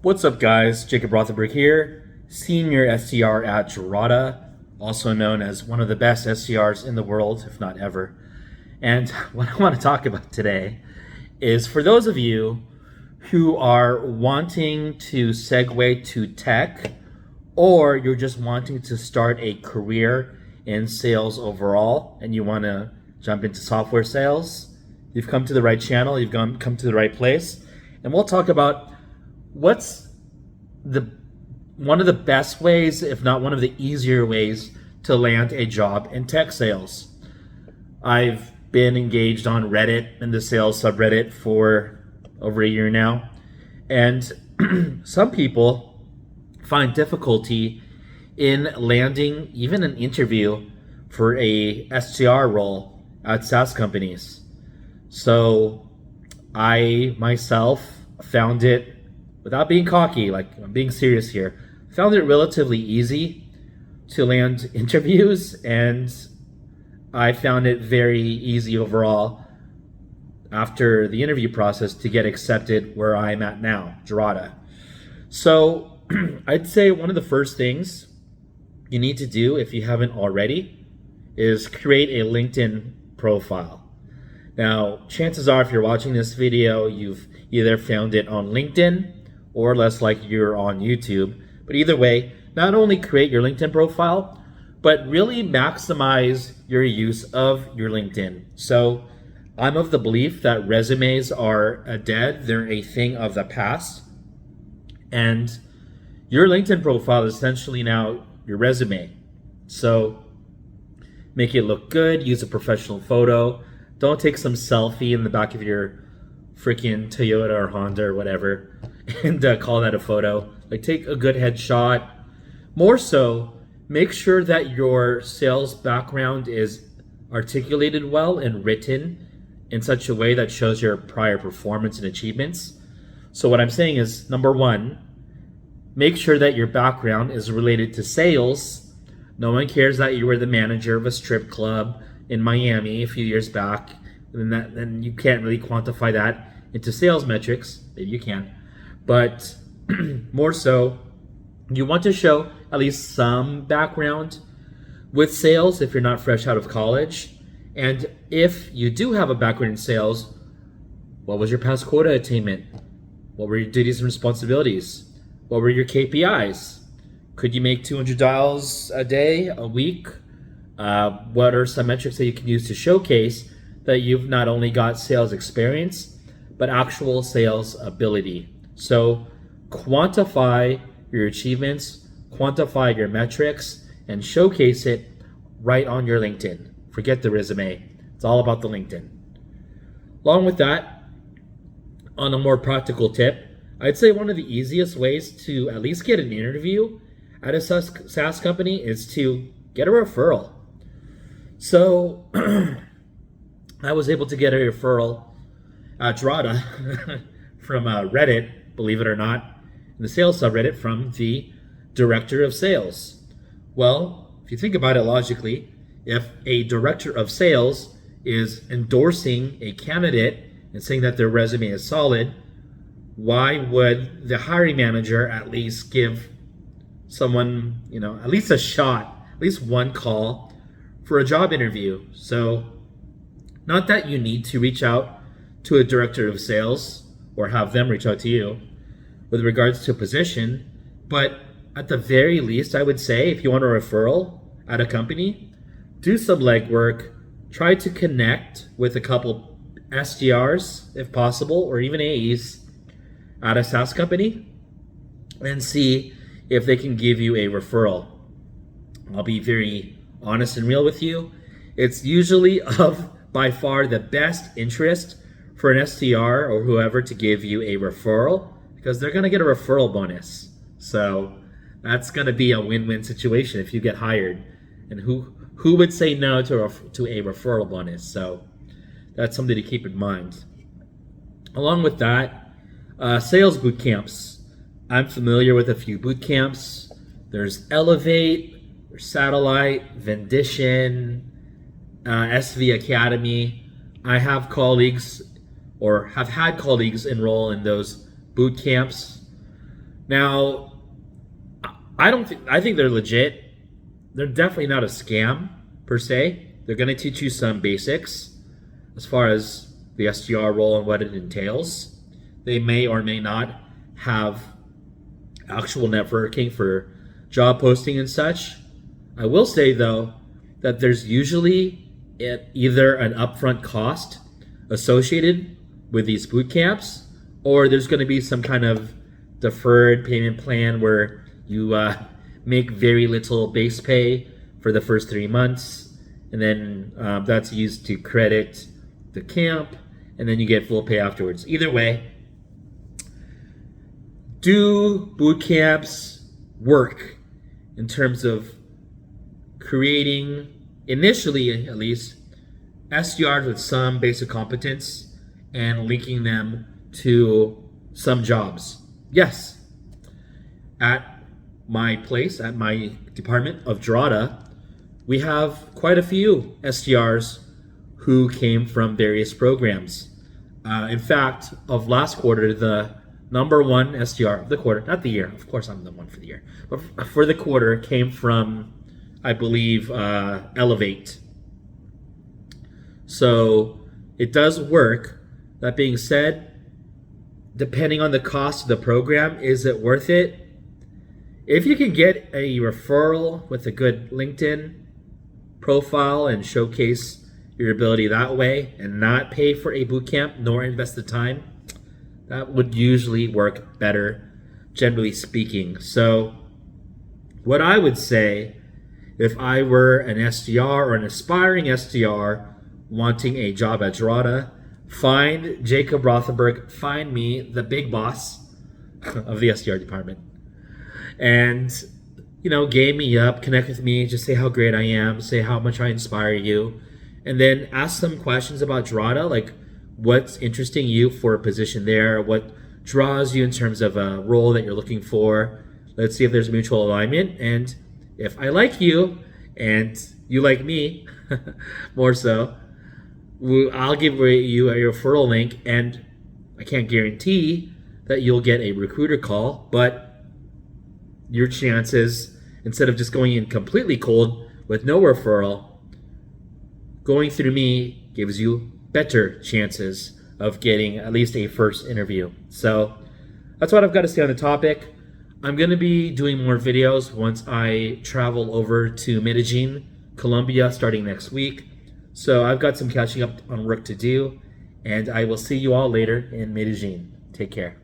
What's up, guys? Jacob Rothenberg here, Senior SDR at Job, also known as one of the best SDRs in the world, if not ever. And what I want to talk about today is for those of you who are wanting to segue to tech, or you're just wanting to start a career in sales overall, and you want to jump into software sales, you've come to the right channel, you've come to the right place. And we'll talk about what's one of the best ways, if not one of the easier ways, to land a job in tech sales. I've been engaged on Reddit and the sales subreddit for over a year now, and some people find difficulty in landing even an interview for a SDR role at SaaS companies. So I myself found it, without being cocky, like I'm being serious here, found it relatively easy to land interviews, and I found it very easy overall after the interview process to get accepted where I'm at now, Job. So I'd say one of the first things you need to do, if you haven't already, is create a LinkedIn profile. Now, chances are if you're watching this video, you've either found it on LinkedIn or less like you're on YouTube. But either way, not only create your LinkedIn profile, but really maximize your use of your LinkedIn. So I'm of the belief that resumes are dead. They're a thing of the past. And your LinkedIn profile is essentially now your resume. So make it look good, use a professional photo. Don't take some selfie in the back of your freaking Toyota or Honda or whatever and call that a photo. Like, take a good headshot. More so, make sure that your sales background is articulated well and written in such a way that shows your prior performance and achievements. So what I'm saying is, number one, make sure that your background is related to sales. No one cares that you were the manager of a strip club in Miami a few years back, and then you can't really quantify that into sales metrics. Maybe you can, but more so, you want to show at least some background with sales if you're not fresh out of college. And if you do have a background in sales, what was your past quota attainment? What were your duties and responsibilities? What were your KPIs? Could you make 200 dials a day, a week? What are some metrics that you can use to showcase that you've not only got sales experience, but actual sales ability? So quantify your achievements, quantify your metrics, and showcase it right on your LinkedIn. Forget the resume. It's all about the LinkedIn. Along with that, on a more practical tip, I'd say one of the easiest ways to at least get an interview at a SaaS company is to get a referral. So I was able to get a referral at Job from Reddit, believe it or not, in the sales subreddit, from the director of sales. Well, if you think about it logically, if a director of sales is endorsing a candidate and saying that their resume is solid, why would the hiring manager at least give someone, at least a shot, at least one call for a job interview? So not that you need to reach out to a director of sales or have them reach out to you with regards to a position, but at the very least, I would say if you want a referral at a company, do some legwork, try to connect with a couple SDRs if possible, or even AEs at a SaaS company, and see if they can give you a referral. I'll be very honest and real with you. It's usually of by far the best interest for an SDR or whoever to give you a referral, because they're going to get a referral bonus. So that's going to be a win-win situation if you get hired. And who would say no to a referral bonus? So that's something to keep in mind. Along with that, sales boot camps. I'm familiar with a few boot camps. There's Elevate, there's Satellite, Vendition, SV Academy. I have colleagues, or have had colleagues, enroll in those boot camps. Now, I think they're legit. They're definitely not a scam per se. They're going to teach you some basics as far as the SDR role and what it entails. They may or may not have actual networking for job posting and such. I will say though that there's usually either an upfront cost associated with these boot camps, or there's going to be some kind of deferred payment plan where you make very little base pay for the first 3 months, and then that's used to credit the camp, and then you get full pay afterwards. Either way, do boot camps work in terms of creating, initially at least, SDRs with some basic competence and linking them to some jobs? Yes. At my place, at my department of Drata, we have quite a few SDRs who came from various programs. In fact, of last quarter, the number one SDR of the quarter, not the year, of course I'm the one for the year, but for the quarter came from, I believe, Elevate. So it does work. That being said, depending on the cost of the program, is it worth it? If you can get a referral with a good LinkedIn profile and showcase your ability that way and not pay for a boot camp nor invest the time, that would usually work better, generally speaking. So what I would say, if I were an SDR or an aspiring SDR wanting a job at Drata, find Jacob Rothenberg, find me, the big boss of the SDR department, and game me up, connect with me, just say how great I am, say how much I inspire you, and then ask some questions about Drata, like what's interesting you for a position there, what draws you in terms of a role that you're looking for. Let's see if there's mutual alignment, and if I like you and you like me more so, I'll give you a referral link, and I can't guarantee that you'll get a recruiter call, but your chances, instead of just going in completely cold with no referral, going through me gives you better chances of getting at least a first interview. So that's what I've got to say on the topic. I'm going to be doing more videos once I travel over to Medellin, Colombia, starting next week. So I've got some catching up on work to do, and I will see you all later in Medellin. Take care.